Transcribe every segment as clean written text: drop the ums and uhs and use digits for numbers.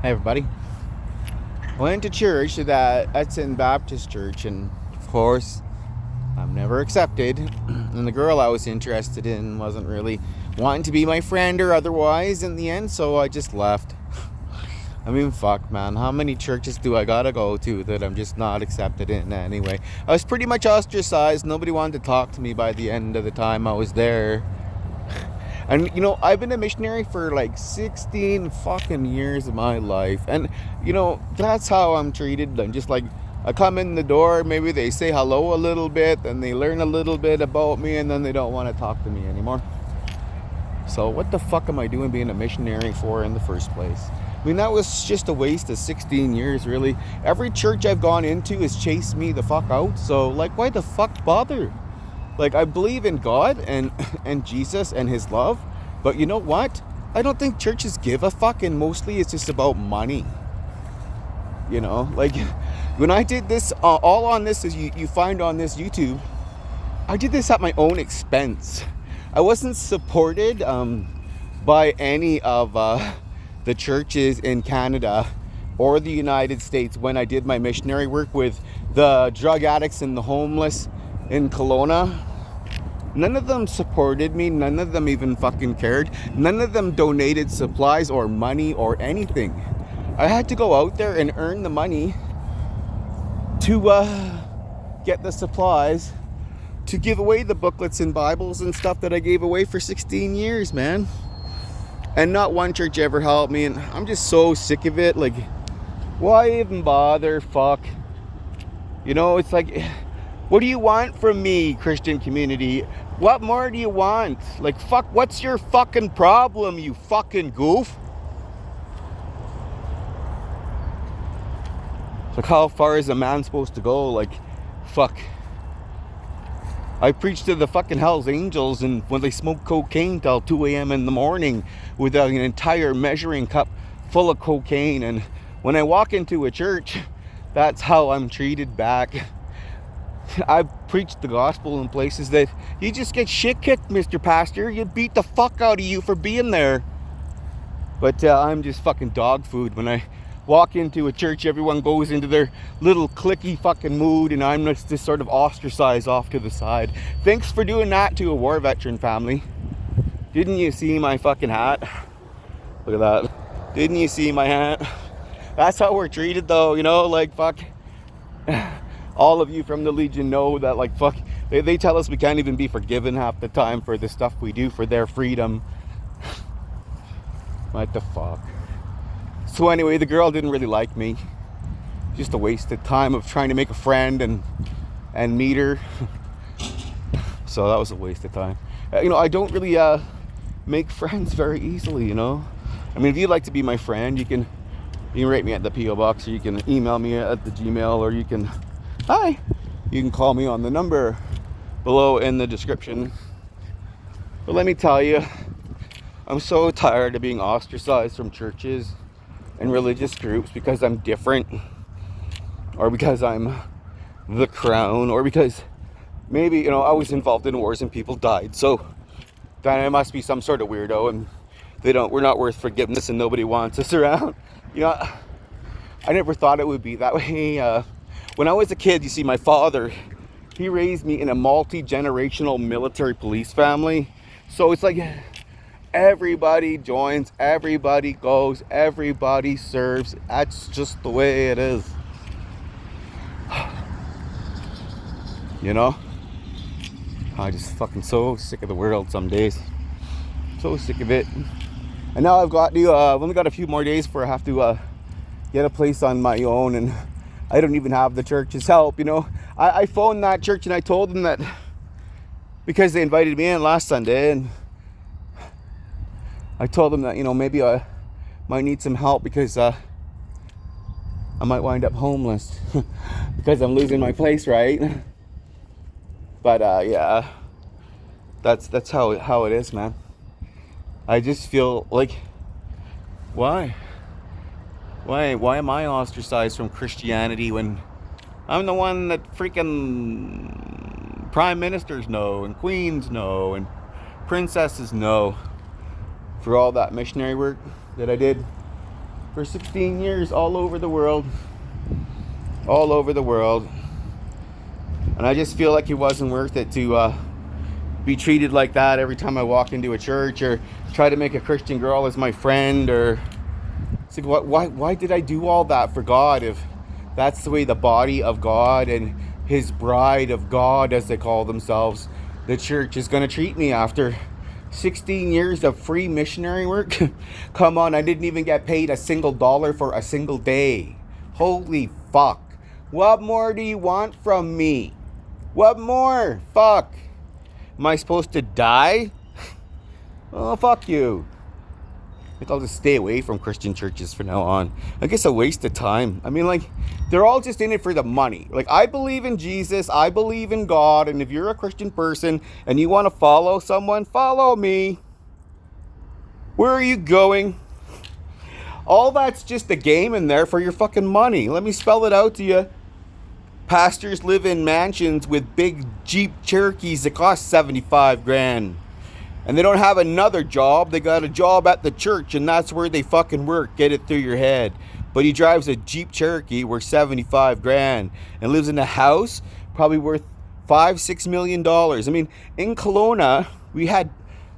Hey everybody. Went to church that's in Baptist church, and of course I'm never accepted. And the girl I was interested in wasn't really wanting to be my friend or otherwise in the end, so I just left. I mean, fuck, man. How many churches do I gotta go to that I'm just not accepted in anyway? I was pretty much ostracized. Nobody wanted to talk to me by the end of the time I was there. And, I've been a missionary for like 16 fucking years of my life. And, that's how I'm treated. I'm just like, I come in the door, maybe they say hello a little bit, and they learn a little bit about me, and then they don't want to talk to me anymore. So what the fuck am I doing being a missionary for in the first place? I mean, that was just a waste of 16 years, really. Every church I've gone into has chased me the fuck out. So, like, why the fuck bother? Like, I believe in God and Jesus and his love, but you know what? I don't think churches give a fuck, and mostly it's just about money. Like, when I did this, all on this, as you find on this YouTube, I did this at my own expense. I wasn't supported by any of the churches in Canada or the United States when I did my missionary work with the drug addicts and the homeless in Kelowna. None of them supported me. None of them even fucking cared. None of them donated supplies or money or anything. I had to go out there and earn the money to get the supplies to give away the booklets and Bibles and stuff that I gave away for 16 years, man. And not one church ever helped me, and I'm just so sick of it. Like, why even bother? Fuck. It's like, what do you want from me, Christian community? What more do you want? Like, fuck, what's your fucking problem, you fucking goof? Like, how far is a man supposed to go? Like, fuck. I preach to the fucking Hell's Angels, and when they smoke cocaine till 2 a.m. in the morning with an entire measuring cup full of cocaine. And when I walk into a church, that's how I'm treated back. I've preached the gospel in places that you just get shit kicked, Mr. Pastor. You beat the fuck out of you for being there. But I'm just fucking dog food. When I walk into a church, everyone goes into their little cliquey fucking mood, and I'm just sort of ostracized off to the side. Thanks for doing that to a war veteran family. Didn't you see my fucking hat? Look at that. Didn't you see my hat? That's how we're treated, though, like, fuck. All of you from the Legion know that, like, fuck, they tell us we can't even be forgiven half the time for the stuff we do for their freedom. What the fuck? So anyway, the girl didn't really like me. Just a waste of time of trying to make a friend and meet her. So that was a waste of time. I don't really make friends very easily, I mean, if you'd like to be my friend, you can write me at the P.O. Box, or you can email me at the Gmail, or you can call me on the number below in the description. But let me tell you, I'm so tired of being ostracized from churches and religious groups because I'm different, or because I'm the crown, or because maybe, I was involved in wars and people died. So then I must be some sort of weirdo, and we're not worth forgiveness, and nobody wants us around. I never thought it would be that way. When I was a kid, you see, my father, he raised me in a multi-generational military police family. So it's like everybody joins, everybody goes, everybody serves. That's just the way it is. I just fucking so sick of the world some days. So sick of it. And now I've only got a few more days before I have to get a place on my own, and I don't even have the church's help. I phoned that church and I told them that because they invited me in last Sunday, and I told them that, maybe I might need some help because I might wind up homeless because I'm losing my place, right? But yeah, that's how it is, man. I just feel like, why am I ostracized from Christianity when I'm the one that freaking prime ministers know, and queens know, and princesses know, for all that missionary work that I did? for 16 years all over the world. All over the world. And I just feel like it wasn't worth it to be treated like that every time I walk into a church, or try to make a Christian girl as my friend. Or it's like, why did I do all that for God if that's the way the body of God and his bride of God, as they call themselves, the church, is going to treat me after 16 years of free missionary work? Come on, I didn't even get paid a single dollar for a single day. Holy fuck. What more do you want from me? What more? Fuck. Am I supposed to die? Oh, fuck you. I think I'll just stay away from Christian churches from now on. I guess a waste of time. I mean, like, they're all just in it for the money. Like, I believe in Jesus. I believe in God. And if you're a Christian person and you want to follow someone, follow me. Where are you going? All that's just a game in there for your fucking money. Let me spell it out to you. Pastors live in mansions with big Jeep Cherokees that cost 75 grand. And they don't have another job. They got a job at the church, and that's where they fucking work. Get it through your head. But he drives a Jeep Cherokee worth 75 grand and lives in a house probably worth $5-6 million. I mean, in Kelowna, we had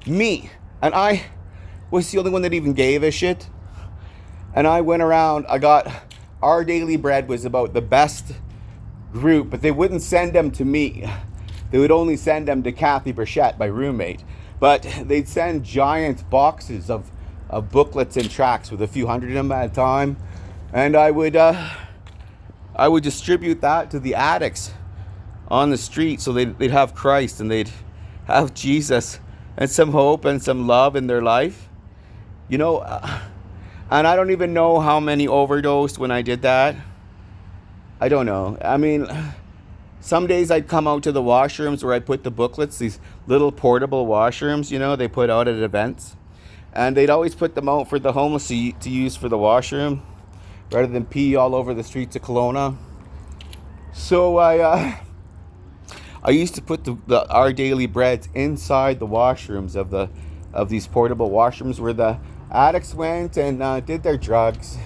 me, and I was the only one that even gave a shit. And I went around, I got, Our Daily Bread was about the best group, but they wouldn't send them to me. They would only send them to Kathy Burchett, my roommate. But they'd send giant boxes of booklets and tracts with a few hundred of them at a time. And I would distribute that to the addicts on the street, so they'd have Christ and they'd have Jesus and some hope and some love in their life. You know, and I don't even know how many overdosed when I did that. I don't know. I mean, some days I'd come out to the washrooms where I put the booklets, these little portable washrooms, you know, they put out at events. And they'd always put them out for the homeless to use for the washroom, rather than pee all over the streets of Kelowna. So I used to put the Our Daily Breads inside the washrooms of these portable washrooms where the addicts went and did their drugs.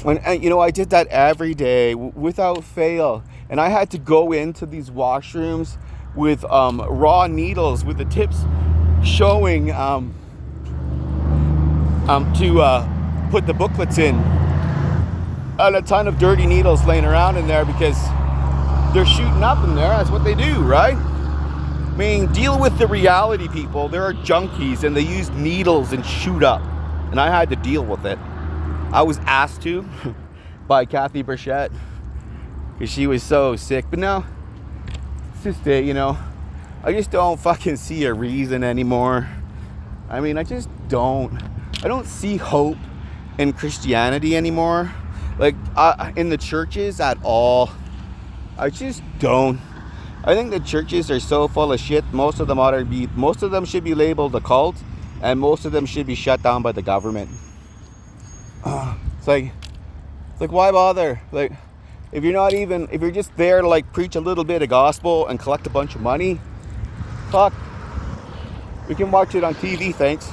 And you know, I did that every day without fail. And I had to go into these washrooms with raw needles with the tips showing to put the booklets in. And a ton of dirty needles laying around in there because they're shooting up in there. That's what they do, right? I mean, deal with the reality, people. There are junkies and they use needles and shoot up. And I had to deal with it. I was asked to by Kathy Burchett because she was so sick. But no, it's just it, you know. I just don't fucking see a reason anymore. I mean, I just don't. I don't see hope in Christianity anymore. Like, in the churches at all. I just don't. I think the churches are so full of shit. Most of them should be labeled a cult, and most of them should be shut down by the government. It's like why bother? Like, if you're just there to like preach a little bit of gospel and collect a bunch of money, fuck. We can watch it on TV, thanks.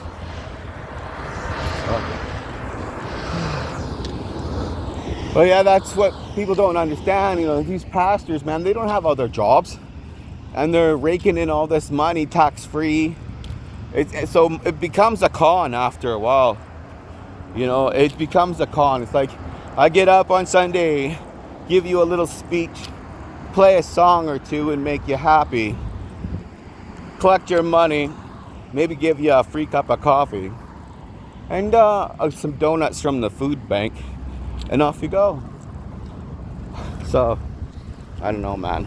But yeah, that's what people don't understand. You know, these pastors, man, they don't have other jobs, and they're raking in all this money tax-free. So it becomes a con after a while. You know, it becomes a con. It's like, I get up on Sunday, give you a little speech, play a song or two and make you happy, collect your money, maybe give you a free cup of coffee, and some donuts from the food bank, and off you go. So, I don't know, man.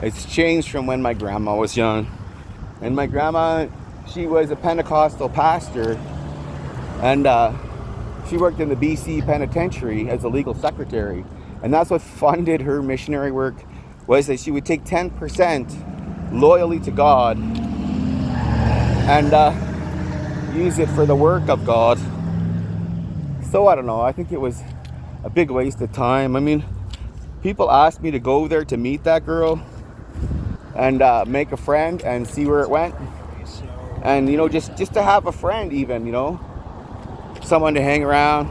It's changed from when my grandma was young. And my grandma, she was a Pentecostal pastor, and she worked in the BC penitentiary as a legal secretary. And that's what funded her missionary work, was that she would take 10% loyally to God and use it for the work of God. So I don't know, I think it was a big waste of time. I mean, people asked me to go there to meet that girl and make a friend and see where it went. And, you know, just to have a friend even, you know, someone to hang around.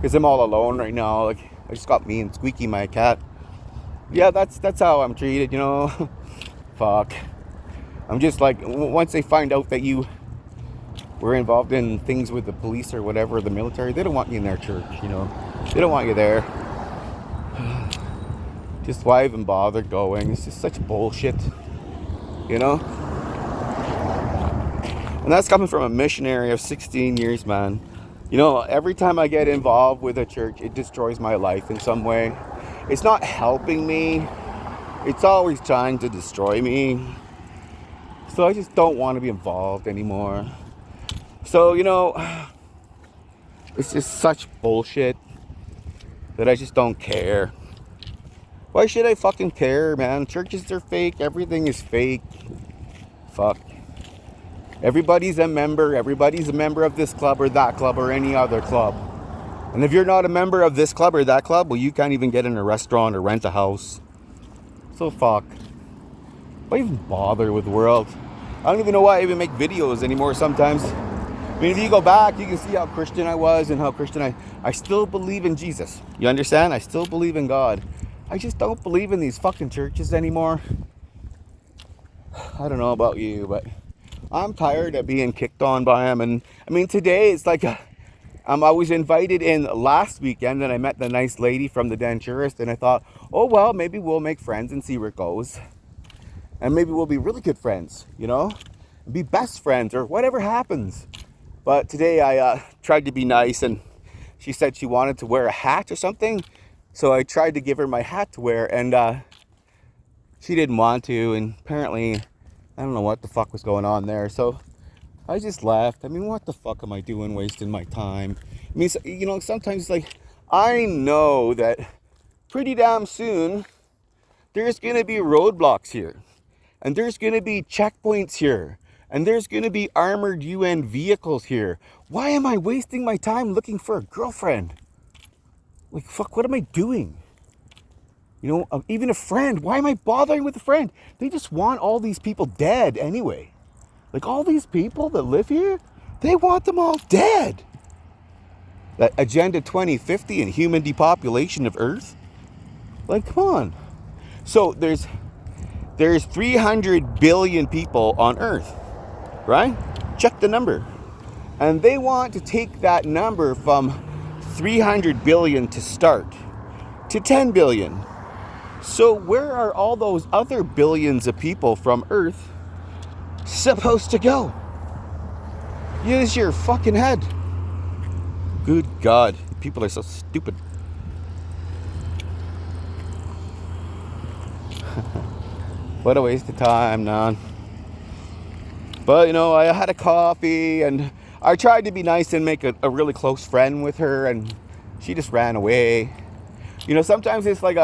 because I'm all alone right now. Like, I just got me and Squeaky, my cat. Yeah, that's how I'm treated, you know. Fuck. I'm just like, once they find out that you were involved in things with the police or whatever, the military, they don't want you in their church, you know. They don't want you there. Just why even bother going? It's just such bullshit, you know. And that's coming from a missionary of 16 years, man. You know, every time I get involved with a church, it destroys my life in some way. It's not helping me. It's always trying to destroy me. So I just don't want to be involved anymore. So, you know, it's just such bullshit that I just don't care. Why should I fucking care, man? Churches are fake. Everything is fake. Fuck. Everybody's a member. Everybody's a member of this club or that club or any other club. And if you're not a member of this club or that club, well, you can't even get in a restaurant or rent a house. So fuck. Why even bother with the world? I don't even know why I even make videos anymore sometimes. I mean, if you go back, you can see how Christian I was and how Christian I still believe in Jesus. You understand? I still believe in God. I just don't believe in these fucking churches anymore. I don't know about you, but I'm tired of being kicked on by them. And I mean, today it's like I was invited in last weekend, and I met the nice lady from the denturist, and I thought, oh well, maybe we'll make friends and see where it goes, and maybe we'll be really good friends, you know, be best friends or whatever happens. But today I tried to be nice, and she said she wanted to wear a hat or something, so I tried to give her my hat to wear, and she didn't want to, and apparently I don't know what the fuck was going on there. So I just left. I mean, what the fuck am I doing wasting my time? I mean, you know, sometimes it's like, I know that pretty damn soon there's going to be roadblocks here. And there's going to be checkpoints here. And there's going to be armored UN vehicles here. Why am I wasting my time looking for a girlfriend? Like, fuck, what am I doing? You know, even a friend. Why am I bothering with a friend? They just want all these people dead anyway. Like, all these people that live here, they want them all dead. That Agenda 2050 and human depopulation of Earth? Like, come on. So, there's 300 billion people on Earth, right? Check the number. And they want to take that number from 300 billion to start to 10 billion. So where are all those other billions of people from Earth supposed to go? Use your fucking head. Good God, people are so stupid. What a waste of time, man. But, you know, I had a coffee, and I tried to be nice and make a really close friend with her, and she just ran away. You know, sometimes it's like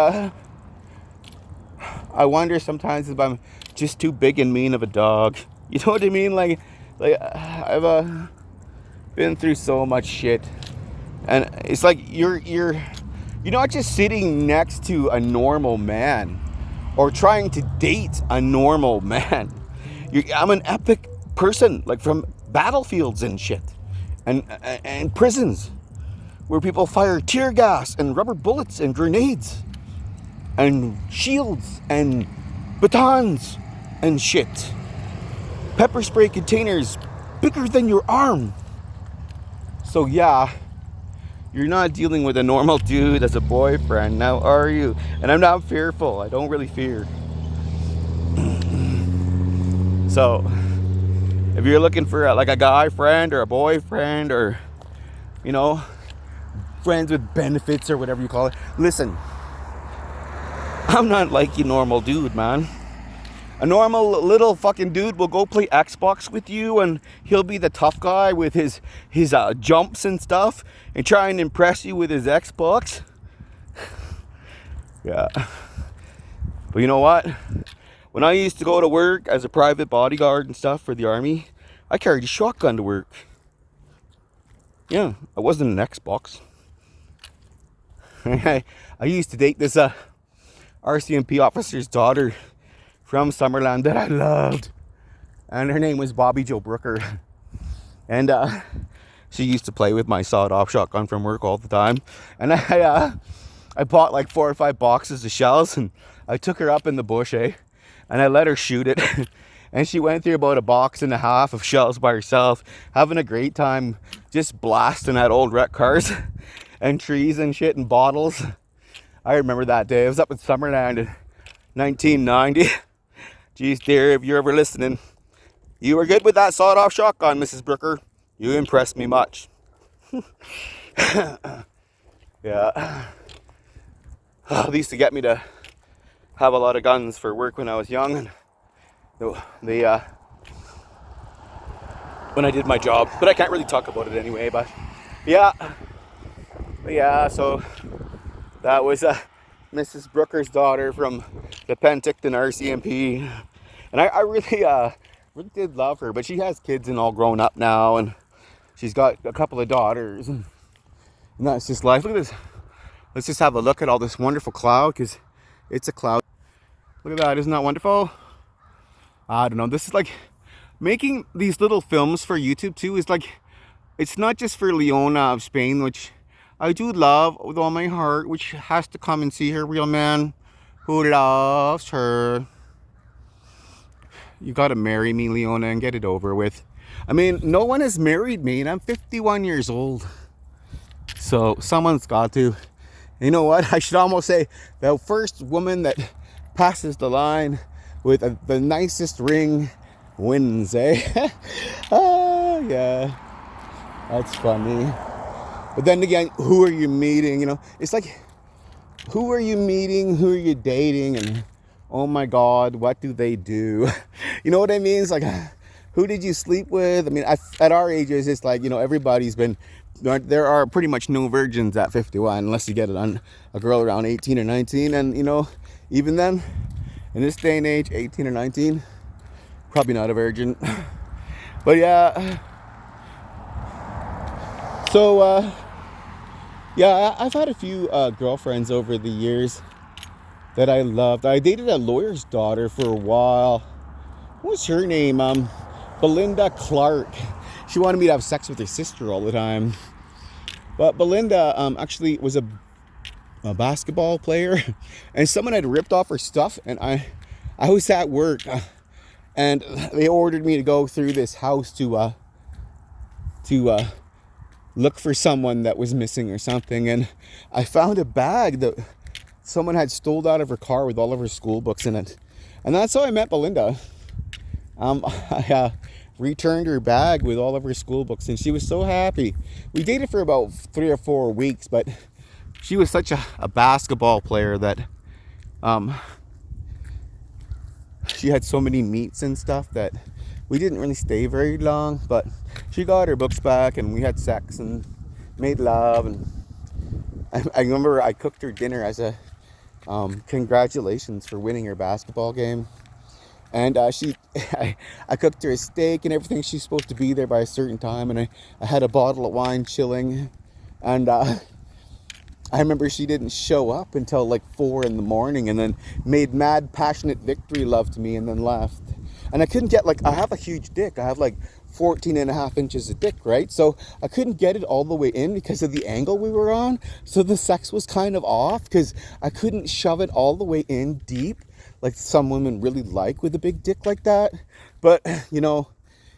I wonder sometimes if I'm just too big and mean of a dog. You know what I mean? Like I've been through so much shit, and it's like you're not just sitting next to a normal man or trying to date a normal man. I'm an epic person, like from battlefields and shit, and prisons where people fire tear gas and rubber bullets and grenades and shields and batons and shit. Pepper spray containers bigger than your arm. So yeah, you're not dealing with a normal dude as a boyfriend, now are you? And I'm not fearful. I don't really fear. So if you're looking for like a guy friend or a boyfriend, or, you know, friends with benefits or whatever you call it, listen, I'm not like your normal dude, man. A normal little fucking dude will go play Xbox with you, and he'll be the tough guy with his jumps and stuff, and try and impress you with his Xbox. Yeah. But you know what? When I used to go to work as a private bodyguard and stuff for the army, I carried a shotgun to work. Yeah, I wasn't an Xbox. I used to date this RCMP officer's daughter from Summerland that I loved, and her name was Bobby Joe Brooker. And She used to play with my sawed-off shotgun from work all the time. And I bought like 4 or 5 boxes of shells, and I took her up in the bush, and I let her shoot it. And she went through about 1.5 boxes of shells by herself, having a great time just blasting at old wrecked cars and trees and shit and bottles. I remember that day. I was up in Summerland in 1990. Geez, dear, if you're ever listening, you were good with that sawed-off shotgun, Mrs. Brooker. You impressed me much. Yeah. They used to get me to have a lot of guns for work when I was young, and when I did my job, but I can't really talk about it anyway. But yeah, so that was Mrs. Brooker's daughter from the Penticton RCMP, and I really did love her. But she has kids and all grown up now, and she's got a couple of daughters, and that's just life. Look at this. Let's just have a look at all this wonderful cloud, because it's a cloud. Look at that, isn't that wonderful? I don't know, this is like, making these little films for YouTube too is like, it's not just for Leona of Spain, which I do love with all my heart, which has to come and see her real man who loves her. You gotta marry me, Leona, and get it over with. I mean, no one has married me, and I'm 51 years old. So someone's got to. You know what? I should almost say the first woman that passes the line with the nicest ring wins, eh? Oh, yeah. That's funny. But then again, who are you meeting? You know, it's like, who are you meeting? Who are you dating? And oh my God, what do they do? You know what I mean? It's like, who did you sleep with? I mean, at our ages, it's like, you know, everybody's been, there are pretty much no virgins at 51 unless you get it on a girl around 18 or 19. And, you know, even then, in this day and age, 18 or 19, probably not a virgin. But yeah. So, yeah, I've had a few girlfriends over the years that I loved. I dated a lawyer's daughter for a while. What's her name? Belinda Clark. She wanted me to have sex with her sister all the time. But Belinda actually was a basketball player, and someone had ripped off her stuff, and I was at work, and they ordered me to go through this house to look for someone that was missing or something, and I found a bag that someone had stole out of her car with all of her school books in it, and that's how I met Belinda. I returned her bag with all of her school books, and she was so happy. We dated for about 3 or 4 weeks, but she was such a basketball player that she had so many meets and stuff that we didn't really stay very long. But she got her books back, and we had sex and made love, and I remember I cooked her dinner as a congratulations for winning her basketball game. And I cooked her a steak and everything. She's supposed to be there by a certain time, and I had a bottle of wine chilling, and I remember she didn't show up until like 4 a.m, and then made mad passionate victory love to me, and then left. And I couldn't get, like, I have a huge dick. I have like 14.5 inches of dick, right? So I couldn't get it all the way in because of the angle we were on. So the sex was kind of off because I couldn't shove it all the way in deep like some women really like with a big dick like that. But, you know,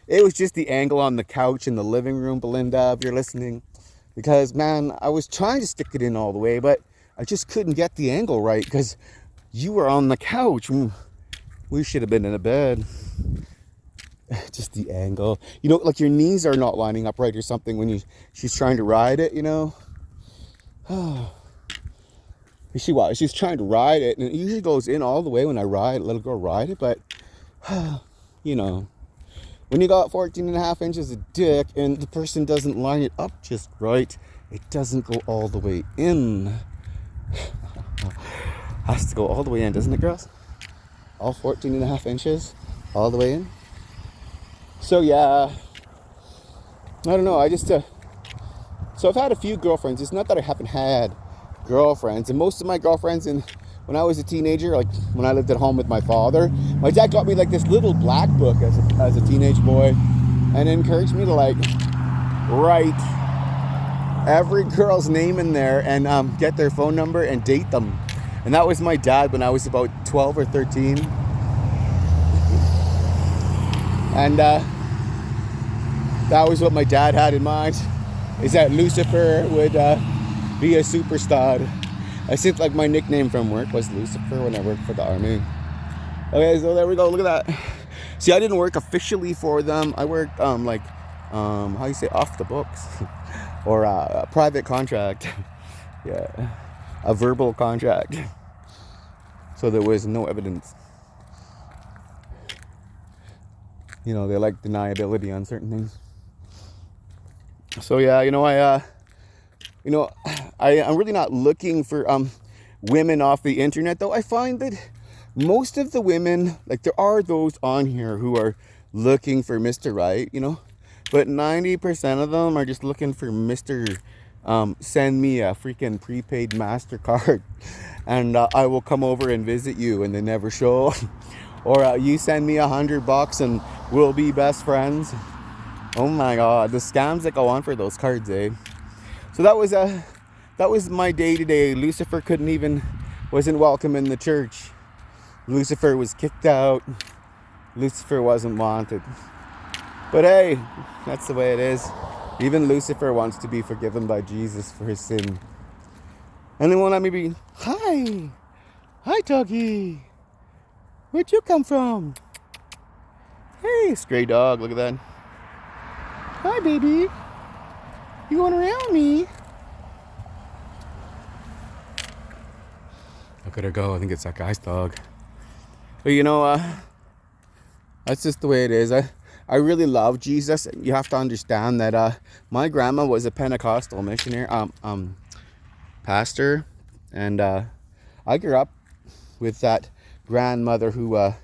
it was just the angle on the couch in the living room, Belinda, if you're listening. Because, man, I was trying to stick it in all the way, but I just couldn't get the angle right because you were on the couch. We should have been in a bed. Just the angle. You know, like your knees are not lining up right or something when she's trying to ride it, you know. She's trying to ride it, and it usually goes in all the way when I let a girl ride it, but, you know, when you got 14.5 inches of dick and the person doesn't line it up just right, it doesn't go all the way in. Has to go all the way in, doesn't it, girls? All 14.5 inches, all the way in. So, yeah, I don't know, so I've had a few girlfriends. It's not that I haven't had girlfriends, and most of my girlfriends when I was a teenager, like when I lived at home with my father, my dad got me like this little black book as a teenage boy, and encouraged me to like write every girl's name in there and get their phone number and date them. And that was my dad when I was about 12 or 13. And that was what my dad had in mind, is that Lucifer would be a superstar. I think like my nickname from work was Lucifer when I worked for the army. Okay, so there we go. Look at that. See, I didn't work officially for them. I worked how you say, off the books, or a private contract. Yeah, a verbal contract. So there was no evidence. You know, they like deniability on certain things. So yeah, I'm really not looking for women off the internet, though. I find that most of the women, like, there are those on here who are looking for Mr. Right, but 90% of them are just looking for Mr. Send me a freaking prepaid MasterCard and I will come over and visit you, and they never show. Or you send me $100 and we'll be best friends. Oh my God, the scams that go on for those cards, eh? So that was my day-to-day. Lucifer wasn't welcome in the church. Lucifer was kicked out. Lucifer wasn't wanted. But hey, that's the way it is. Even Lucifer wants to be forgiven by Jesus for his sin. And they won't let me be, hi doggy. Where'd you come from? Hey, stray dog, look at that. Hi baby. You going around me? Look at her go. I think it's that guy's dog. But that's just the way it is. I really love Jesus. You have to understand that my grandma was a Pentecostal missionary, pastor, and I grew up with that grandmother who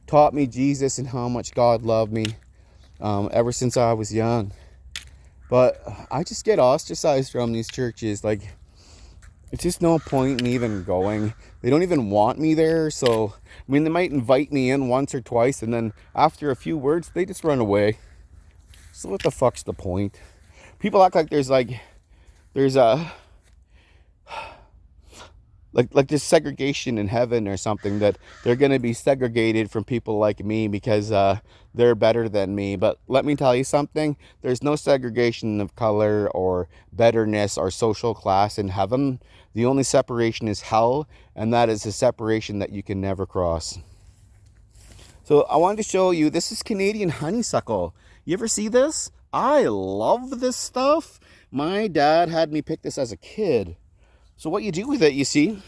taught me Jesus and how much God loved me ever since I was young. But I just get ostracized from these churches. Like, it's just no point in even going. They don't even want me there. So, I mean, they might invite me in once or twice, and then after a few words, they just run away. So what the fuck's the point? People act like there's like there's segregation in heaven or something, that they're going to be segregated from people like me because they're better than me. But let me tell you something, there's no segregation of color or betterness or social class in heaven. The only separation is hell, and that is a separation that you can never cross. So I wanted to show you, this is Canadian honeysuckle. You ever see this? I love this stuff. My dad had me pick this as a kid. So what you do with it, is you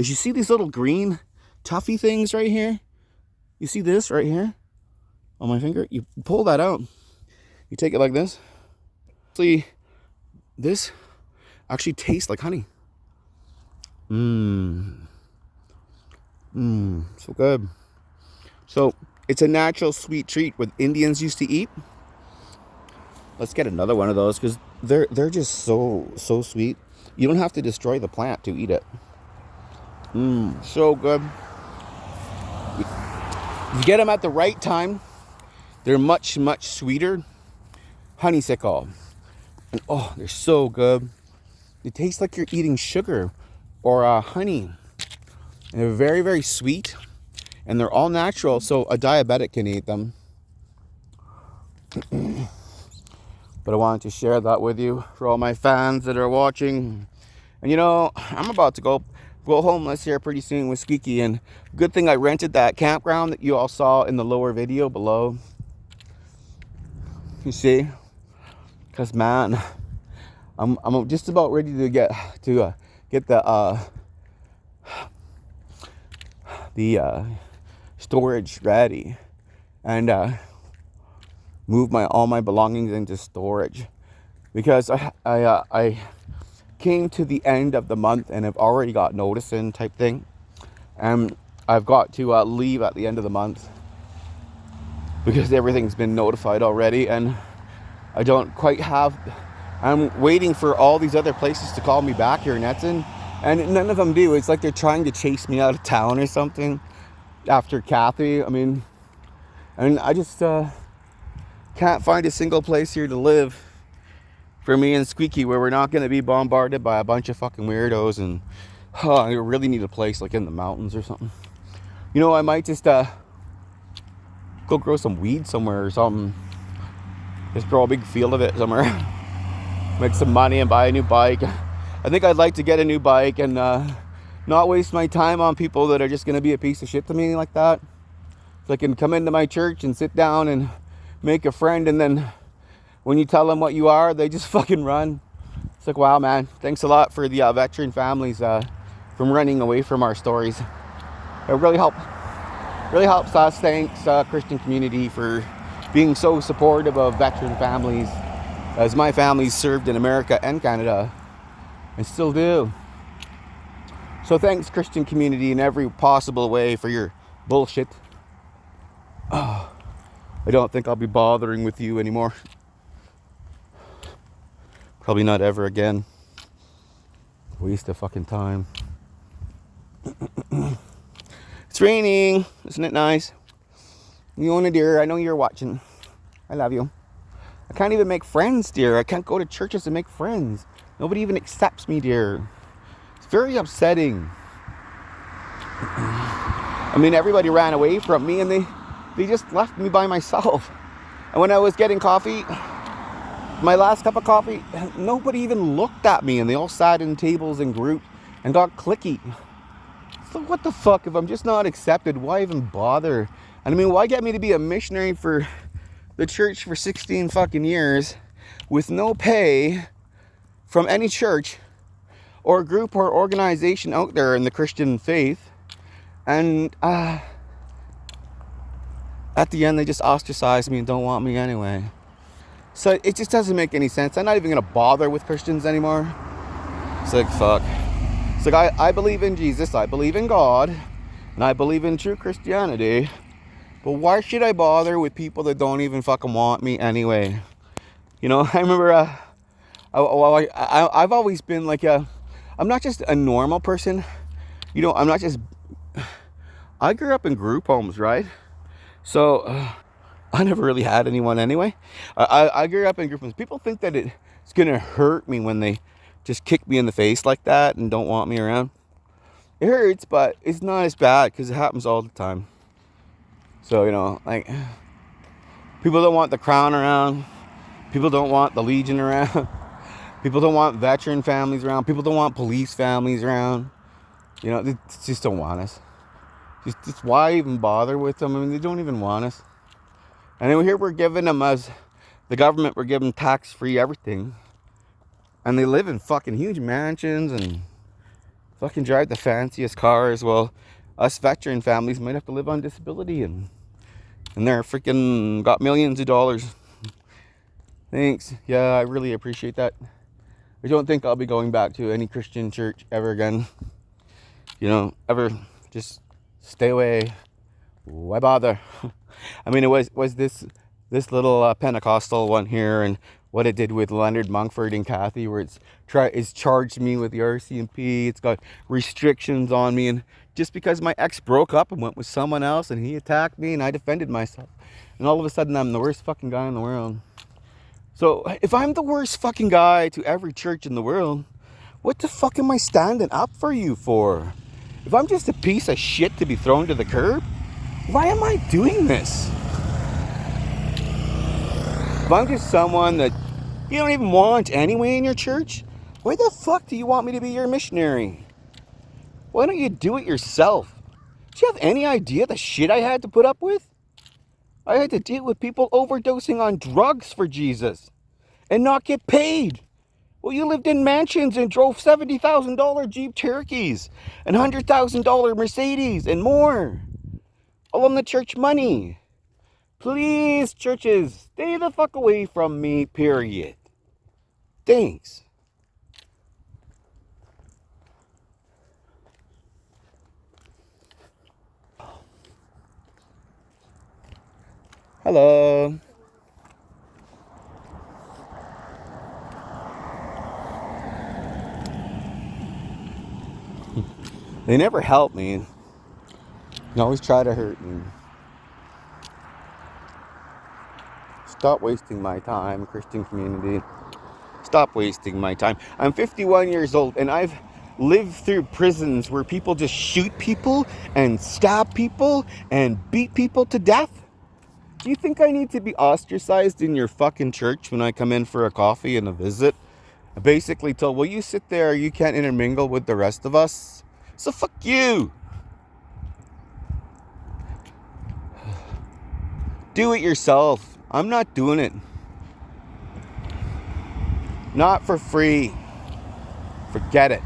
see these little green toughy things right here. You see this right here on my finger? You pull that out. You take it like this. See, this actually tastes like honey. So good. So it's a natural sweet treat what Indians used to eat. Let's get another one of those because they're just so sweet. You don't have to destroy the plant to eat it. So good. You get them at the right time. They're much, much sweeter. Honeysuckle. And oh, they're so good. It tastes like you're eating sugar or honey. And they're very, very sweet. And they're all natural, so a diabetic can eat them. But I wanted to share that with you for all my fans that are watching. And I'm about to go homeless here pretty soon with Skiki. And good thing I rented that campground that you all saw in the lower video below. You see? Because man, I'm just about ready to get the storage ready and move all my belongings into storage, because I came to the end of the month and have already got notice in type thing, and I've got to leave at the end of the month because everything's been notified already, and I don't quite have. I'm waiting for all these other places to call me back here in Edson, and none of them do. It's like they're trying to chase me out of town or something after Kathy. I mean, and I just can't find a single place here to live. for me and Squeaky, where we're not going to be bombarded by a bunch of fucking weirdos. And I really need a place like in the mountains or something. You know, I might just go grow some weed somewhere or something. Just grow a big field of it somewhere. Make some money and buy a new bike. I think I'd like to get a new bike and not waste my time on people that are just going to be a piece of shit to me like that. So I can come into my church and sit down and make a friend, and then when you tell them what you are, they just fucking run. It's like, wow, man, thanks a lot for the veteran families from running away from our stories. It really helps us. Thanks, Christian community, for being so supportive of veteran families, as my family served in America and Canada and still do. So thanks, Christian community, in every possible way for your bullshit. I don't think I'll be bothering with you anymore. Probably not ever again. Waste of fucking time. It's raining. Isn't it nice? Leona, dear, I know you're watching. I love you. I can't even make friends, dear. I can't go to churches and make friends. Nobody even accepts me, dear. It's very upsetting. I mean, everybody ran away from me and they just left me by myself. And when I was getting coffee, my last cup of coffee, nobody even looked at me, and they all sat in tables and groups and got cliquey. So what the fuck? If I'm just not accepted, why even bother? And I mean, why get me to be a missionary for the church for 16 fucking years with no pay from any church or group or organization out there in the Christian faith, and at the end they just ostracize me and don't want me anyway. So it just doesn't make any sense. I'm not even gonna bother with Christians anymore. It's like, fuck. It's like, I believe in Jesus, I believe in God, and I believe in true Christianity, but why should I bother with people that don't even fucking want me anyway? You know, I remember I've always been like I'm not just a normal person. You know, I grew up in group homes, right? So I never really had anyone anyway. I grew up in group homes. People think that it's going to hurt me when they just kick me in the face like that and don't want me around. It hurts, but it's not as bad because it happens all the time. So, you know, like, people don't want the Crown around. People don't want the Legion around. People don't want veteran families around. People don't want police families around. You know, they just don't want us. Just why even bother with them? I mean, they don't even want us. And then here we're giving them, as the government, we're giving tax-free everything. And they live in fucking huge mansions and fucking drive the fanciest cars. Well, us veteran families might have to live on disability, and they're freaking got millions of dollars. Thanks. Yeah, I really appreciate that. I don't think I'll be going back to any Christian church ever again. You know, ever. Just stay away. Why bother? I mean, it was this little Pentecostal one here, and what it did with Leonard Monkford and Kathy, where it's charged me with the RCMP. It's got restrictions on me, and just because my ex broke up and went with someone else, and he attacked me, and I defended myself, and all of a sudden I'm the worst fucking guy in the world. So if I'm the worst fucking guy to every church in the world, what the fuck am I standing up for you for? If I'm just a piece of shit to be thrown to the curb, why am I doing this? If I'm just someone that you don't even want anyway in your church, why the fuck do you want me to be your missionary? Why don't you do it yourself? Do you have any idea the shit I had to put up with? I had to deal with people overdosing on drugs for Jesus and not get paid. Well, you lived in mansions and drove $70,000 Jeep Cherokees and $100,000 Mercedes and more. All on the church money. Please, churches, stay the fuck away from me, period. Thanks. Hello. They never help me. They always try to hurt me. Stop wasting my time, Christian community. Stop wasting my time. I'm 51 years old and I've lived through prisons where people just shoot people and stab people and beat people to death. Do you think I need to be ostracized in your fucking church when I come in for a coffee and a visit? I basically told, well, you sit there, you can't intermingle with the rest of us. So fuck you. Do it yourself. I'm not doing it. Not for free. Forget it.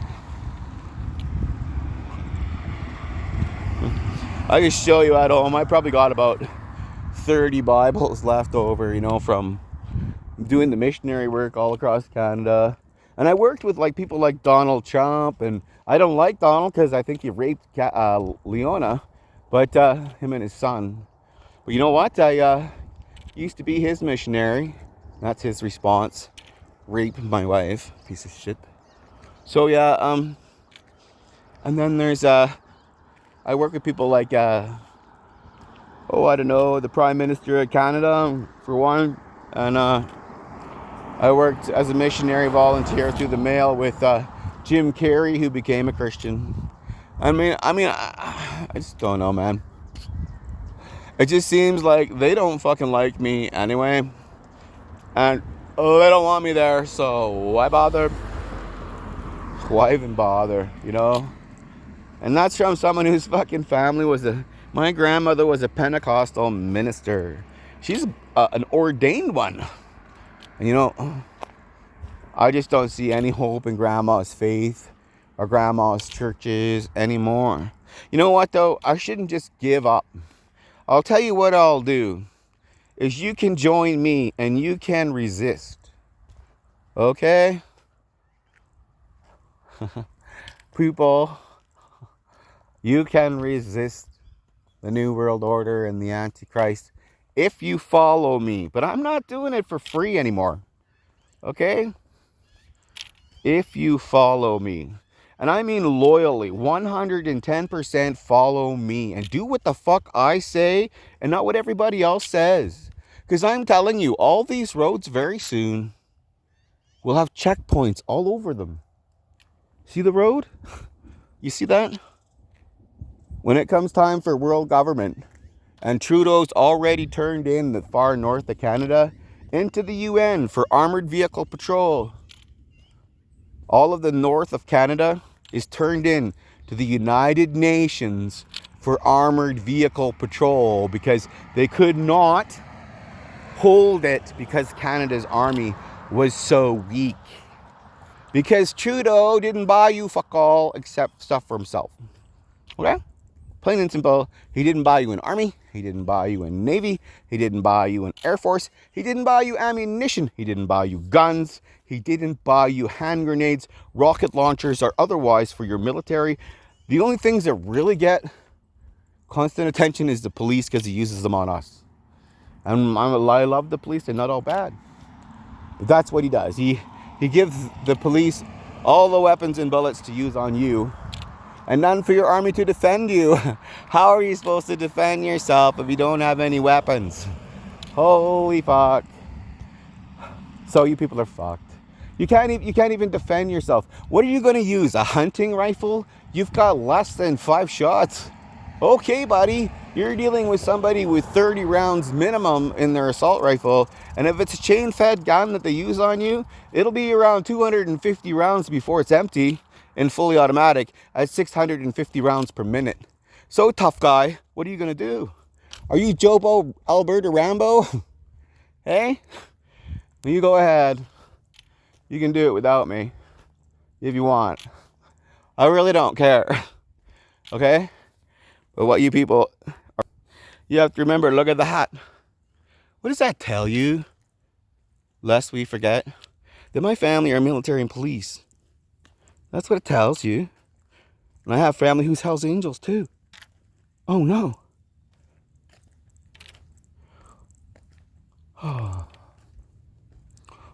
I can show you at home. I probably got about 30 Bibles left over, from doing the missionary work all across Canada. And I worked with people like Donald Trump, and I don't like Donald because I think he raped Leona, but him and his son. But you know what? I used to be his missionary. That's his response. Rape my wife, piece of shit. So yeah, and then there's I work with people like I don't know, the Prime Minister of Canada for one, and I worked as a missionary volunteer through the mail with Jim Carrey, who became a Christian. I just don't know, man. It just seems like they don't fucking like me anyway, and they don't want me there, so why bother? Why even bother, And that's from someone whose fucking family my grandmother was a Pentecostal minister. She's an ordained one. And I just don't see any hope in grandma's faith or grandma's churches anymore. You know what though? I shouldn't just give up. I'll tell you what I'll do. Is you can join me and you can resist. Okay? People, you can resist the New World Order and the Antichrist if you follow me. But I'm not doing it for free anymore. Okay? If you follow me. And I mean loyally, 110% follow me. And do what the fuck I say and not what everybody else says. Because I'm telling you, all these roads very soon will have checkpoints all over them. See the road? You see that? When it comes time for world government, and Trudeau's already turned in the far north of Canada into the UN for armored vehicle patrol. All of the north of Canada is turned in to the United Nations for armored vehicle patrol because they could not hold it because Canada's army was so weak. Because Trudeau didn't buy you fuck all except stuff for himself. Okay? Plain and simple. He didn't buy you an army. He didn't buy you a navy. He didn't buy you an air force. He didn't buy you ammunition. He didn't buy you guns. He didn't buy you hand grenades, rocket launchers, or otherwise for your military. The only things that really get constant attention is the police because he uses them on us. And I love the police. They're not all bad. But that's what he does. He gives the police all the weapons and bullets to use on you and none for your army to defend you. How are you supposed to defend yourself if you don't have any weapons? Holy fuck. So you people are fucked. You can't even defend yourself. What are you going to use? A hunting rifle? You've got less than 5 shots. Okay, buddy. You're dealing with somebody with 30 rounds minimum in their assault rifle. And if it's a chain-fed gun that they use on you, it'll be around 250 rounds before it's empty and fully automatic at 650 rounds per minute. So, tough guy, what are you going to do? Are you Jobo, Alberta Rambo? Hey? You go ahead. You can do it without me if you want. I really don't care. Okay? But what you people are, you have to remember, look at the hat. What does that tell you? Lest we forget that my family are military and police. That's what it tells you. And I have family who's Hell's Angels too. Oh no.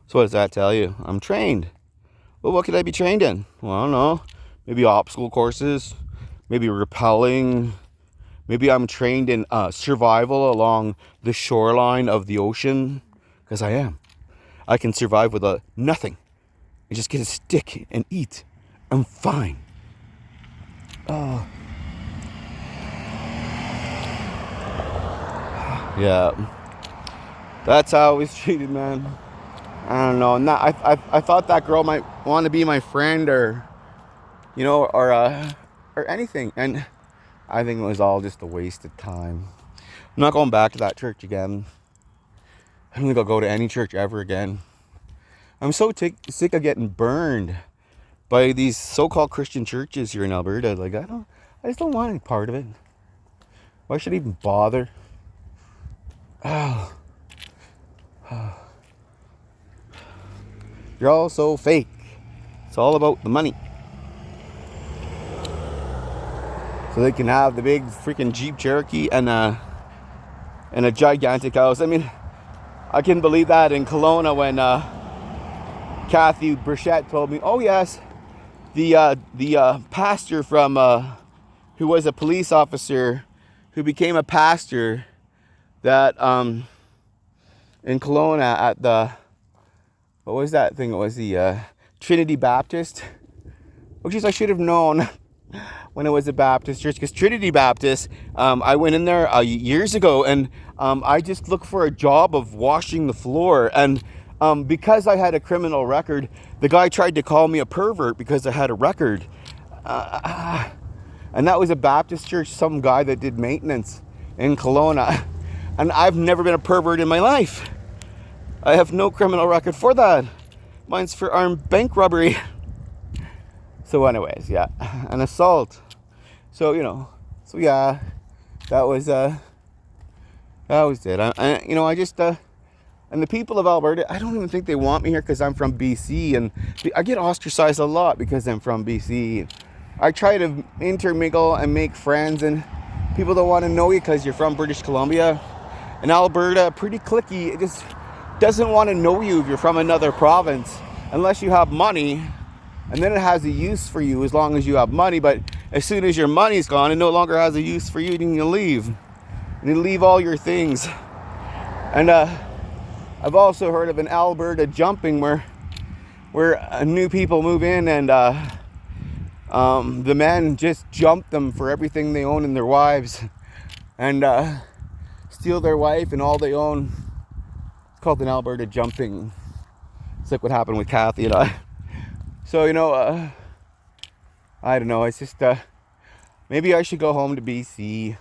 So what does that tell you? I'm trained. Well, what could I be trained in? Well, I don't know. Maybe obstacle courses. Maybe rappelling. Maybe I'm trained in survival along the shoreline of the ocean. Because I am. I can survive with nothing. and just get a stick and eat. I'm fine. Oh. Yeah. That's how I was treated, man. I don't know. Not, I thought that girl might want to be my friend, or, or anything. And I think it was all just a waste of time. I'm not going back to that church again. I don't think I'll go to any church ever again. I'm so sick of getting burned by these so-called Christian churches here in Alberta. Like, I just don't want any part of it. Why should I even bother? Oh. You're all so fake. It's all about the money. So they can have the big freaking Jeep Cherokee and a gigantic house. I mean, I couldn't believe that in Kelowna when Kathy Burchette told me, oh yes, the pastor from who was a police officer who became a pastor that in Kelowna at the, what was that thing? It was the Trinity Baptist, which is, I should have known when it was a Baptist church, because Trinity Baptist, I went in there years ago, and I just looked for a job of washing the floor, and because I had a criminal record, the guy tried to call me a pervert because I had a record, and that was a Baptist church, some guy that did maintenance in Kelowna, and I've never been a pervert in my life. I have no criminal record for that. Mine's for armed bank robbery. So anyways, yeah, an assault. So, so yeah, that was it. I just, and the people of Alberta, I don't even think they want me here because I'm from BC, and I get ostracized a lot because I'm from BC. I try to intermingle and make friends, and people don't want to know you because you're from British Columbia. And Alberta, pretty cliquey. It just doesn't want to know you if you're from another province unless you have money, and then it has a use for you as long as you have money. But as soon as your money's gone, it no longer has a use for you, and you leave. And you leave all your things. And I've also heard of an Alberta jumping where new people move in, and the men just jump them for everything they own and their wives, and steal their wife and all they own. It's called an Alberta jumping. It's like what happened with Kathy and I. So, I don't know. It's just, maybe I should go home to BC.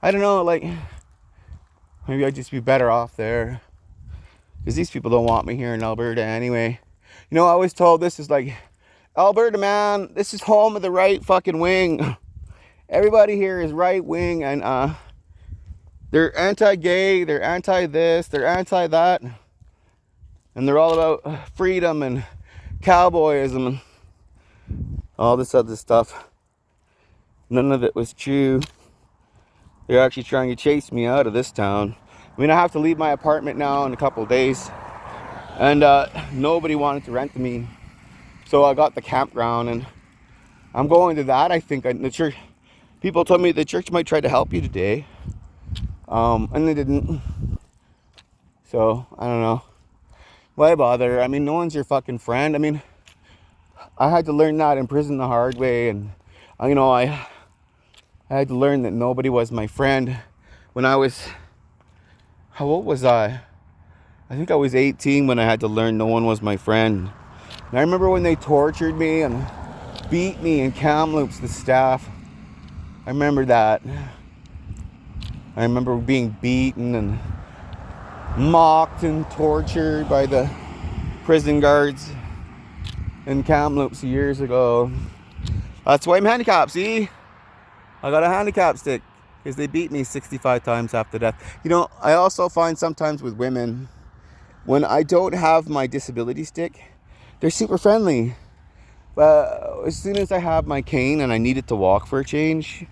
I don't know, like, maybe I'd just be better off there. Because these people don't want me here in Alberta anyway. I was told this is like, Alberta, man, this is home of the right fucking wing. Everybody here is right wing, and they're anti-gay, they're anti-this, they're anti-that. And they're all about freedom and cowboyism and all this other stuff. None of it was true. They're actually trying to chase me out of this town. I mean, I have to leave my apartment now in a couple of days. And nobody wanted to rent to me. So I got the campground, and I'm going to that, I think. The church, people told me the church might try to help you today. And they didn't. So, I don't know. Why bother? I mean, no one's your fucking friend. I mean, I had to learn that in prison the hard way. And, I had to learn that nobody was my friend when I was, how old was I? I think I was 18 when I had to learn no one was my friend. And I remember when they tortured me and beat me in Kamloops, the staff. I remember that. I remember being beaten and mocked and tortured by the prison guards in Kamloops years ago. That's why I'm handicapped, see? I got a handicap stick because they beat me 65 times after death. I also find sometimes with women, when I don't have my disability stick, they're super friendly. But as soon as I have my cane and I need it to walk for a change,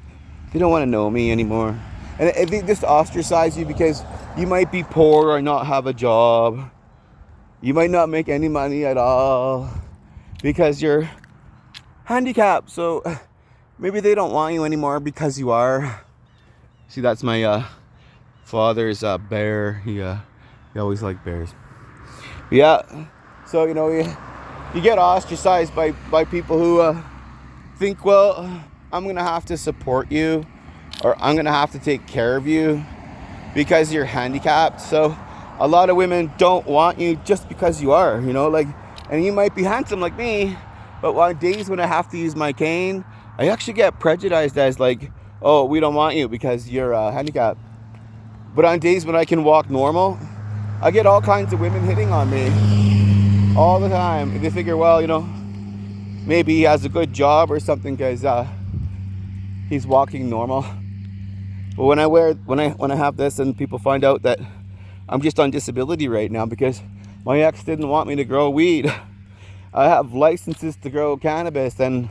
they don't want to know me anymore. And they just ostracize you because you might be poor or not have a job. You might not make any money at all because you're handicapped. So maybe they don't want you anymore because you are. See, that's my father's bear. He always liked bears. Yeah. So, you you get ostracized by people who think, well, I'm going to have to support you, or I'm going to have to take care of you because you're handicapped. So a lot of women don't want you just because you are, like, and you might be handsome like me, but on days when I have to use my cane, I actually get prejudiced as like, oh, we don't want you because you're handicapped. But on days when I can walk normal, I get all kinds of women hitting on me all the time. They figure, well, maybe he has a good job or something because he's walking normal. But when I have this and people find out that I'm just on disability right now because my ex didn't want me to grow weed. I have licenses to grow cannabis and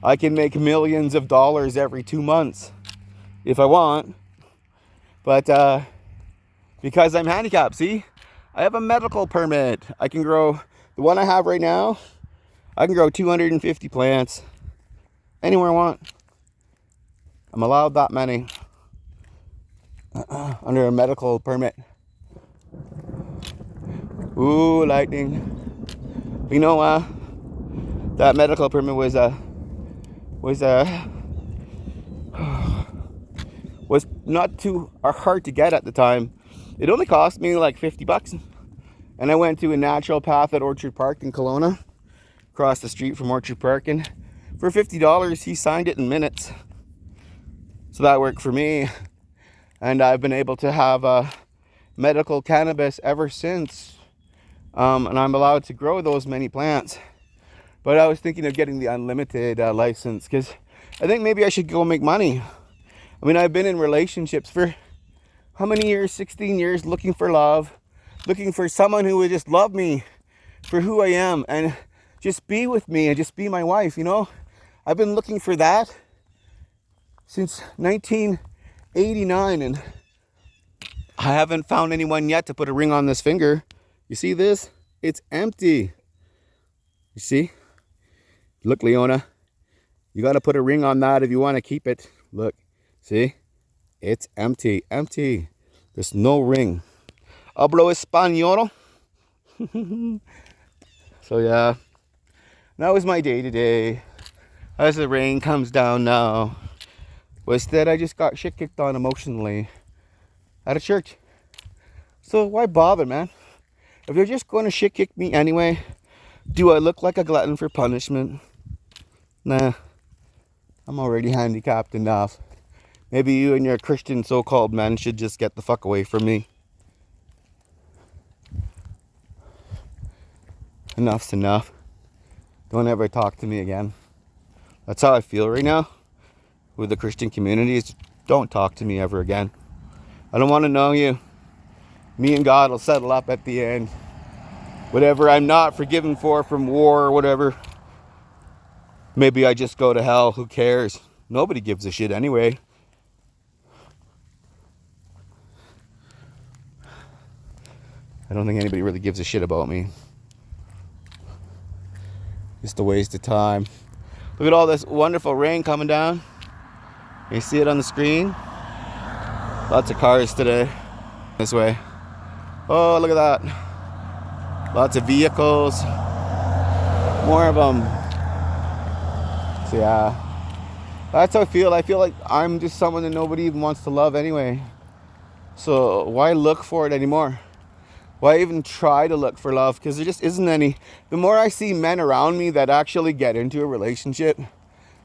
I can make millions of dollars every 2 months if I want. But because I'm handicapped, see? I have a medical permit. I can grow, the one I have right now, I can grow 250 plants anywhere I want. I'm allowed that many under a medical permit. Ooh, lightning. That medical permit was not too hard to get at the time. It only cost me like $50, and I went to a natural path at Orchard Park in Kelowna, across the street from Orchard Park, and for $50 he signed it in minutes. So that worked for me, and I've been able to have medical cannabis ever since, and I'm allowed to grow those many plants. But I was thinking of getting the unlimited license because I think maybe I should go make money. I mean, I've been in relationships for how many years? 16 years, looking for love, looking for someone who would just love me for who I am and just be with me and just be my wife, I've been looking for that since 1989, and I haven't found anyone yet to put a ring on this finger. You see this? It's empty. You see? Look, Leona, you got to put a ring on that if you want to keep it. Look, see? It's empty, empty. There's no ring. Hablo español. So yeah, that was my day today. As the rain comes down now, was that I just got shit kicked on emotionally at a church. So why bother, man? If they're just going to shit kick me anyway, do I look like a glutton for punishment? Nah, I'm already handicapped enough. Maybe you and your Christian so-called men should just get the fuck away from me. Enough's enough. Don't ever talk to me again. That's how I feel right now with the Christian communities. Don't talk to me ever again. I don't want to know you. Me and God will settle up at the end. Whatever I'm not forgiven for from war or whatever, maybe I just go to hell. Who cares? Nobody gives a shit anyway. I don't think anybody really gives a shit about me. Just a waste of time. Look at all this wonderful rain coming down. You see it on the screen? Lots of cars today. This way. Oh, look at that. Lots of vehicles. More of them. So yeah. That's how I feel. I feel like I'm just someone that nobody even wants to love anyway. So why look for it anymore? Why even try to look for love? Because there just isn't any. The more I see men around me that actually get into a relationship,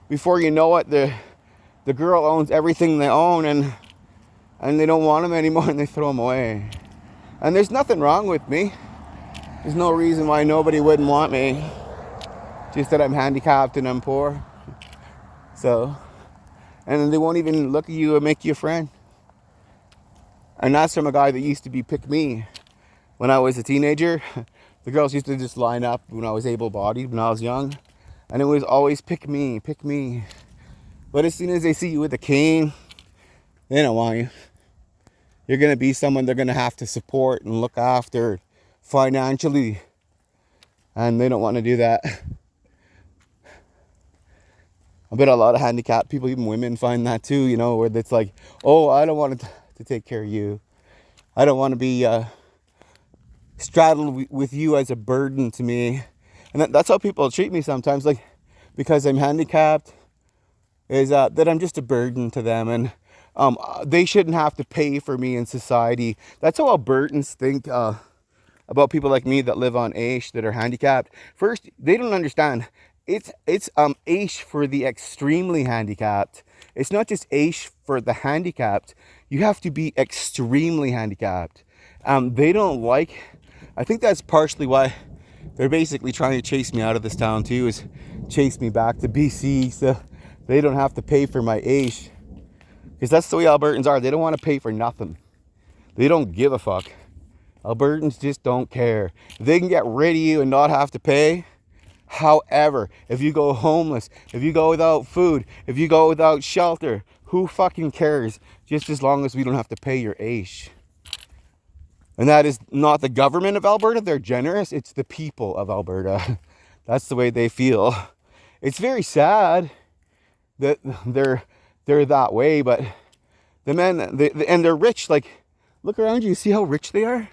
before you know it, the girl owns everything they own, and they don't want them anymore, and they throw them away. And there's nothing wrong with me. There's no reason why nobody wouldn't want me. Just that I'm handicapped and I'm poor. So, and they won't even look at you or make you a friend. And that's from a guy that used to be pick me. When I was a teenager, the girls used to just line up when I was able-bodied, when I was young. And it was always pick me, pick me. But as soon as they see you with a cane, they don't want you. You're going to be someone they're going to have to support and look after financially. And they don't want to do that. I bet a lot of handicapped people, even women, find that too, where it's like, oh, I don't want to take care of you. I don't want to be straddled with you as a burden to me. And that's how people treat me sometimes, like because I'm handicapped, is that I'm just a burden to them, and they shouldn't have to pay for me in society. That's how Albertans think about people like me that live on AISH that are handicapped. First, they don't understand. It's AISH for the extremely handicapped. It's not just AISH for the handicapped. You have to be extremely handicapped. They don't like. I think that's partially why they're basically trying to chase me out of this town too. Is chase me back to BC so they don't have to pay for my AISH. Because that's the way Albertans are. They don't want to pay for nothing. They don't give a fuck. Albertans just don't care. They can get rid of you and not have to pay. However, if you go homeless, if you go without food, if you go without shelter, who fucking cares? Just as long as we don't have to pay your AISH. And that is not the government of Alberta. They're generous. It's the people of Alberta. That's the way they feel. It's very sad that they're that way, but the men, and they're rich. Like, look around you. See how rich they are?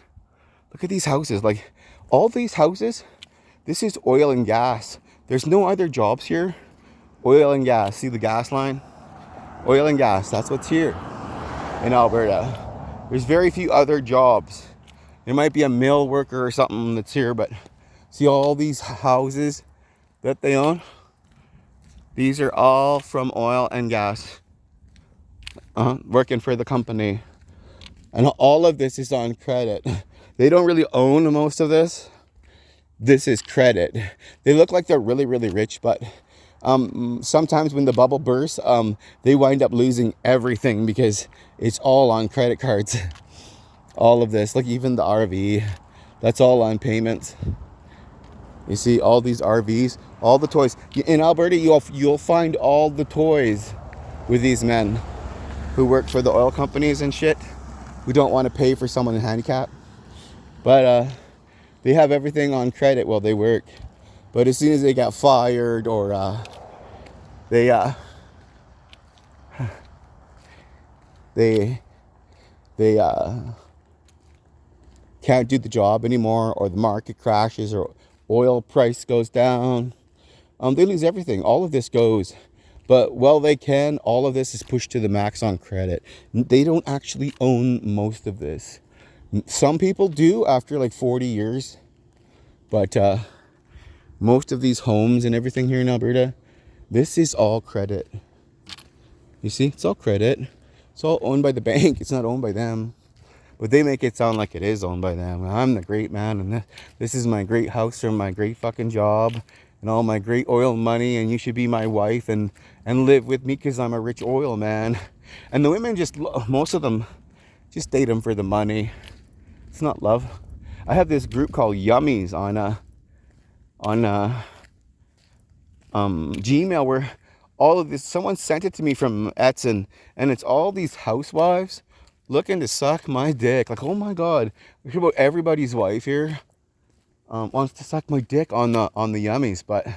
Look at these houses. Like, all these houses, this is oil and gas. There's no other jobs here. Oil and gas. See the gas line? Oil and gas. That's what's here in Alberta. There's very few other jobs. There might be a mill worker or something that's here, but see all these houses that they own? These are all from oil and gas. Working for the company. And all of this is on credit. They don't really own most of this. This is credit. They look like they're really, really rich, but sometimes when the bubble bursts, they wind up losing everything because it's all on credit cards. All of this, like even the RV, that's all on payments. You see all these RVs, all the toys. In Alberta, you'll find all the toys with these men who work for the oil companies and shit, who don't want to pay for someone in handicap. But they have everything on credit while they work. But as soon as they get fired or they can't do the job anymore, or the market crashes, or oil price goes down, they lose everything. All of this goes. But while they can, all of this is pushed to the max on credit. They don't actually own most of this. Some people do after like 40 years. But most of these homes and everything here in Alberta, this is all credit. You see, it's all credit. It's all owned by the bank. It's not owned by them. But they make it sound like it is owned by them. I'm the great man, and this is my great house or my great fucking job and all my great oil money, and you should be my wife and live with me because I'm a rich oil man. And the women just, most of them, just date them for the money. It's not love. I have this group called Yummies on Gmail where all of this, someone sent it to me from Etsy, and it's all these housewives looking to suck my dick. Like, oh my god, about everybody's wife here wants to suck my dick on the Yummies. But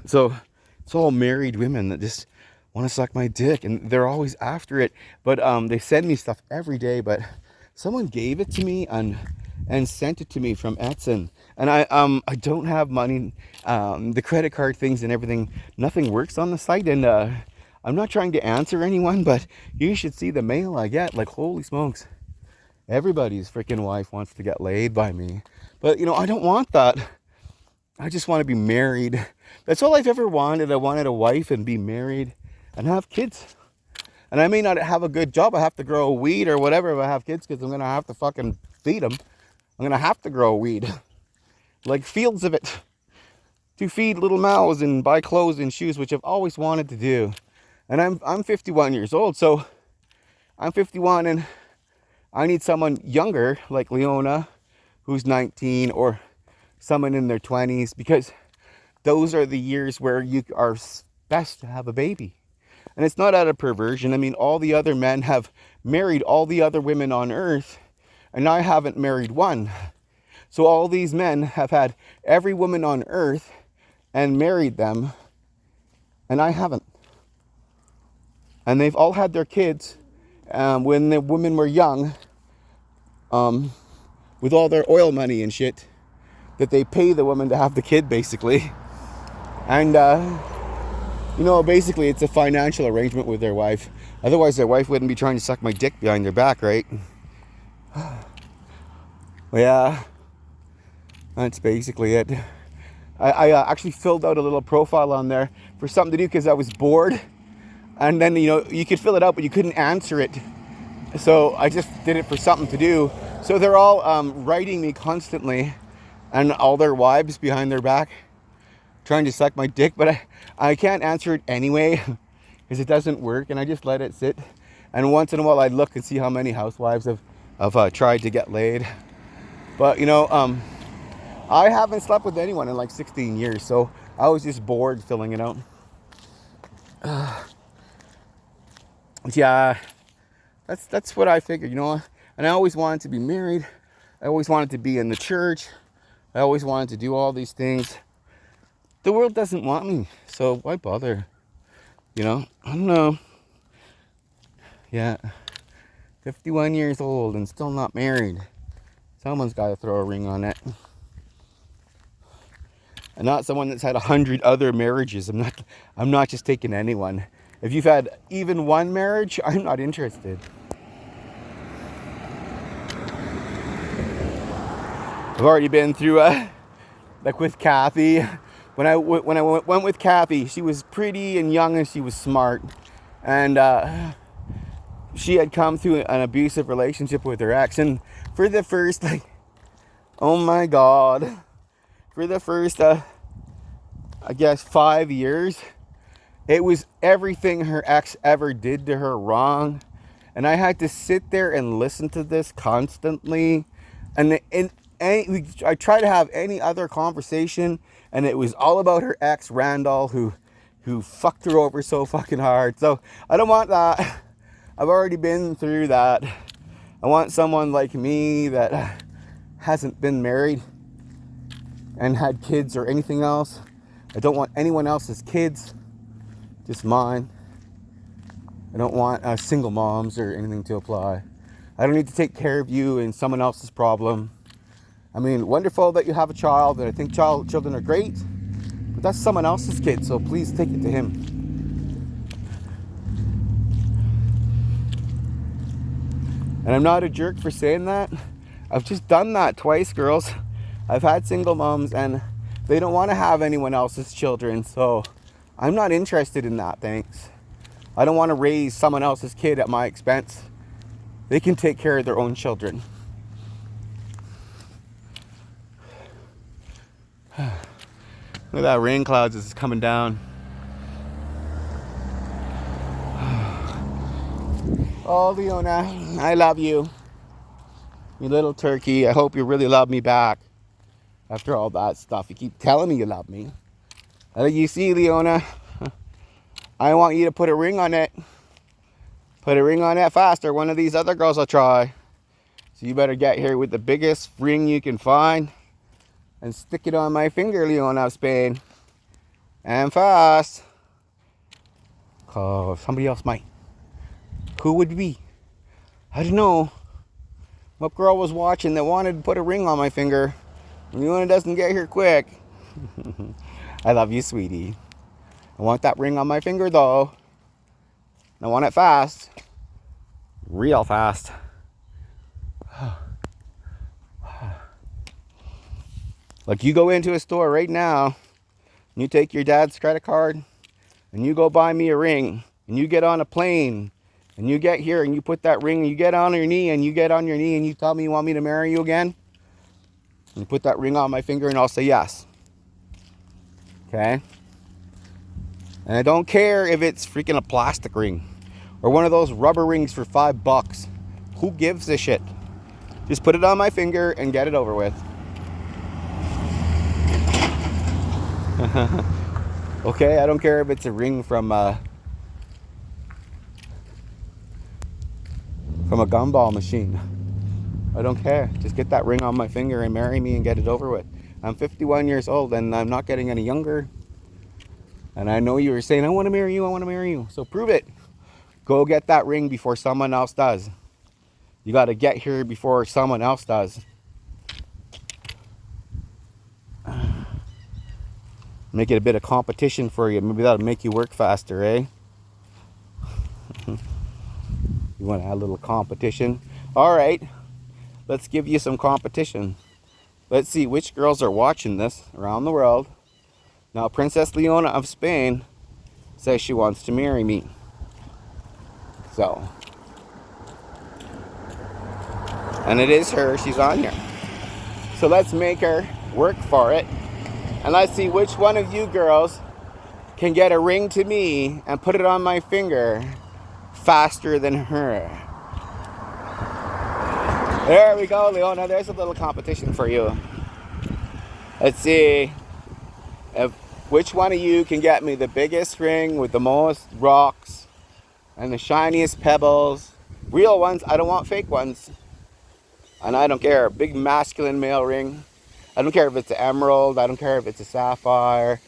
so it's all married women that just want to suck my dick, and they're always after it. But they send me stuff every day. But someone gave it to me and sent it to me from Etsy, and I don't have money. The credit card things and everything, nothing works on the site, and I'm not trying to answer anyone, but you should see the mail I get. Like, holy smokes, everybody's freaking wife wants to get laid by me. But you know, I don't want that. I just want to be married. That's all I've ever wanted. I wanted a wife and be married and have kids. And I may not have a good job. I have to grow weed or whatever if I have kids, because I'm going to have to fucking feed them. I'm going to have to grow weed. Like fields of it. To feed little mouths and buy clothes and shoes, which I've always wanted to do. And I'm 51 years old, so I'm 51 and I need someone younger like Leona, who's 19, or someone in their 20s, because those are the years where you are best to have a baby. And it's not out of perversion. I mean, all the other men have married all the other women on earth, and I haven't married one. So all these men have had every woman on earth and married them, and I haven't. And they've all had their kids when the women were young, with all their oil money and shit. that they pay the woman to have the kid, basically. And basically it's a financial arrangement with their wife. Otherwise their wife wouldn't be trying to suck my dick behind their back, right? Well, yeah, that's basically it. I actually filled out a little profile on there for something to do because I was bored. And then, you could fill it out, but you couldn't answer it. So I just did it for something to do. So they're all writing me constantly, and all their wives behind their back trying to suck my dick. But I can't answer it anyway because it doesn't work, and I just let it sit. And once in a while I'd look and see how many housewives have tried to get laid. But, I haven't slept with anyone in like 16 years, so I was just bored filling it out. Yeah, that's what I figured, And I always wanted to be married. I always wanted to be in the church. I always wanted to do all these things. The world doesn't want me, so why bother? I don't know. Yeah, 51 years old and still not married. Someone's got to throw a ring on it. And not someone that's had 100 other marriages. I'm not just taking anyone. If you've had even one marriage, I'm not interested. I've already been through like with Kathy. When I went with Kathy, she was pretty and young and she was smart. And she had come through an abusive relationship with her ex. And for the first, oh my God, for the first, I guess 5 years, it was everything her ex ever did to her wrong. And I had to sit there and listen to this constantly. And I tried to have any other conversation, and it was all about her ex, Randall, who fucked her over so fucking hard. So I don't want that. I've already been through that. I want someone like me that hasn't been married and had kids or anything else. I don't want anyone else's kids, just mine. I don't want single moms or anything to apply. I don't need to take care of you and someone else's problem. I mean, wonderful that you have a child, and I think children are great, but that's someone else's kid, so please take it to him. And I'm not a jerk for saying that. I've just done that twice, girls. I've had single moms, and they don't want to have anyone else's children, so I'm not interested in that, thanks. I don't want to raise someone else's kid at my expense. They can take care of their own children. Look at that rain clouds as it's coming down. Oh, Leona, I love you. You little turkey. I hope you really love me back. After all that stuff, you keep telling me you love me. You see, Leona, I want you to put a ring on it. Put a ring on it faster. One of these other girls will try. So you better get here with the biggest ring you can find and stick it on my finger, Leona of Spain. And fast. Oh, somebody else might. Who would it be? I don't know. What girl was watching that wanted to put a ring on my finger? Leona doesn't get here quick. I love you, sweetie. I want that ring on my finger, though. I want it fast. Real fast. Like, you go into a store right now, and you take your dad's credit card, and you go buy me a ring, and you get on a plane, and you get here, and you put that ring, and you get on your knee, and you tell me you want me to marry you again, and you put that ring on my finger, and I'll say yes. Okay? And I don't care if it's freaking a plastic ring, or one of those rubber rings for $5. Who gives a shit? Just put it on my finger and get it over with. Okay, I don't care if it's a ring from a gumball machine. I don't care. Just get that ring on my finger and marry me and get it over with. I'm 51 years old and I'm not getting any younger. And I know you were saying, I want to marry you, I want to marry you. So prove it. Go get that ring before someone else does. You got to get here before someone else does. Make it a bit of competition for you. Maybe that'll make you work faster, eh? You want to have a little competition? All right, let's give you some competition. Let's see which girls are watching this around the world. Now, Princess Leona of Spain says she wants to marry me. So, and it is her, she's on here. So let's make her work for it. And let's see which one of you girls can get a ring to me and put it on my finger faster than her. There we go, Leona. There's a little competition for you. Let's see which one of you can get me the biggest ring with the most rocks and the shiniest pebbles. Real ones, I don't want fake ones. And I don't care, big masculine male ring. I don't care if it's an emerald, I don't care if it's a sapphire.